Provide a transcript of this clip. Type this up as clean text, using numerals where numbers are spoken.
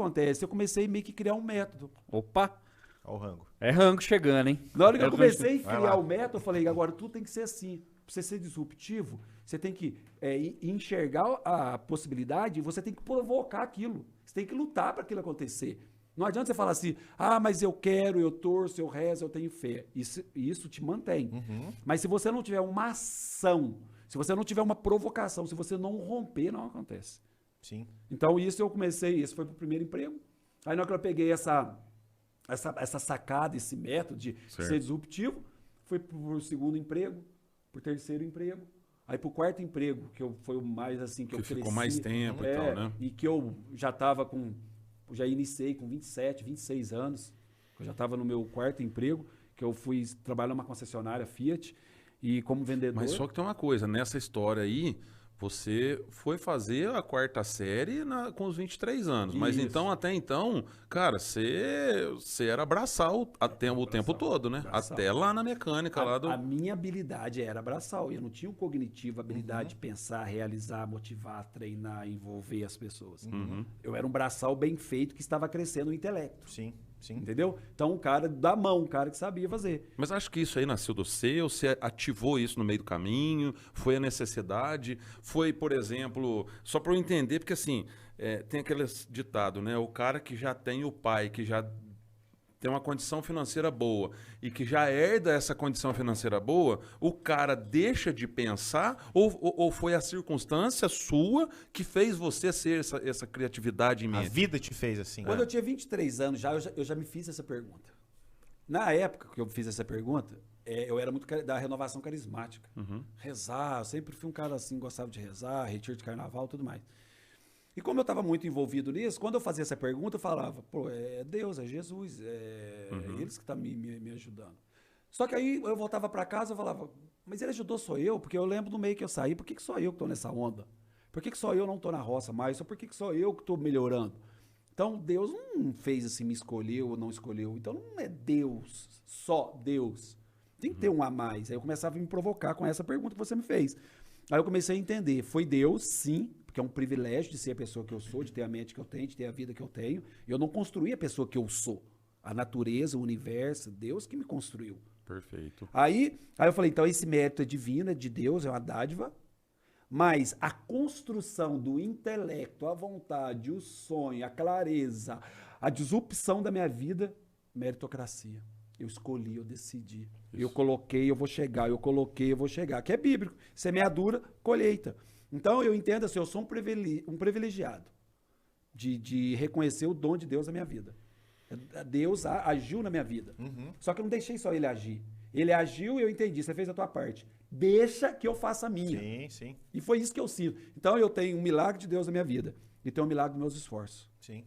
acontece? Eu comecei meio que criar um método. Opa, Olha o rango. é rango chegando, hein? Na hora que É eu rango comecei a Vai criar lá. o método, eu falei, agora tudo tem que ser assim. Pra você ser disruptivo, você tem que enxergar a possibilidade e você tem que provocar aquilo. Você tem que lutar para aquilo acontecer. Não adianta você falar assim, mas eu quero, eu torço, eu rezo, eu tenho fé. Isso te mantém. Mas se você não tiver uma ação, se você não tiver uma provocação, se você não romper, não acontece. Sim. Então, isso eu comecei, esse foi pro primeiro emprego. Aí, na hora que eu peguei essa sacada, esse método de Certo. ser disruptivo, fui pro segundo emprego, pro terceiro emprego, aí pro quarto emprego, foi o mais assim, que eu Que cresci. ficou mais tempo e tal, né? E que eu já iniciei com 27, 26 anos, eu já estava no meu quarto emprego, que eu fui trabalhar numa concessionária Fiat, e como vendedor... Mas só que tem uma coisa, nessa história aí, você foi fazer a quarta série com os 23 anos. Mas Isso. então, até então, cara, você era braçal o tempo todo, né? braçal. Até lá na mecânica, lá do... A minha habilidade era braçal. Eu não tinha o cognitivo, a habilidade de pensar, realizar, motivar, treinar, envolver as pessoas. Eu era um braçal bem feito que estava crescendo o intelecto. Sim, sim. Entendeu? Então, um cara da mão, um cara que sabia fazer. Mas acho que isso aí nasceu do seu, você ativou isso no meio do caminho, foi a necessidade, foi, por exemplo, só para eu entender, porque assim, tem aquele ditado, né? O cara que já tem o pai, que já tem uma condição financeira boa e que já herda essa condição financeira boa, o cara deixa de pensar ou foi a circunstância sua que fez você ser essa criatividade em A mente? vida te fez assim. Quando eu tinha 23 anos eu já me fiz essa pergunta. Na época que eu fiz essa pergunta, eu era muito da renovação carismática. Rezar, eu sempre fui um cara assim, gostava de rezar, retiro de carnaval e tudo mais. E como eu estava muito envolvido nisso, quando eu fazia essa pergunta, eu falava, pô, é Deus, é Jesus, eles que estão me ajudando. Só que aí eu voltava para casa e falava, mas ele ajudou só eu? Porque eu lembro do meio que eu saí, por que só eu que estou nessa onda? Por que só eu não estou na roça mais? Por que só eu que estou melhorando? Então, Deus não fez assim, me escolheu ou não escolheu. Então, não é Deus, só Deus. Tem que ter um a mais. Aí eu começava a me provocar com essa pergunta que você me fez. Aí eu comecei a entender, foi Deus, sim, porque é um privilégio de ser a pessoa que eu sou, de ter a mente que eu tenho, de ter a vida que eu tenho. Eu não construí a pessoa que eu sou. A natureza, o universo, Deus que me construiu. Perfeito. Aí eu falei, então esse mérito é divino, é de Deus, é uma dádiva. Mas a construção do intelecto, a vontade, o sonho, a clareza, a disrupção da minha vida, meritocracia. Eu escolhi, eu decidi. Eu coloquei, eu vou chegar. Eu coloquei, eu vou chegar. Que é bíblico. Semeadura, colheita. Então eu entendo assim, eu sou um privilegiado de reconhecer o dom de Deus na minha vida. Deus agiu na minha vida. Só que eu não deixei só ele agir. Ele agiu e eu entendi, você fez a tua parte. Deixa que eu faça a minha. Sim, sim. E foi isso que eu sinto. Então eu tenho um milagre de Deus na minha vida e tenho um milagre dos meus esforços. Sim.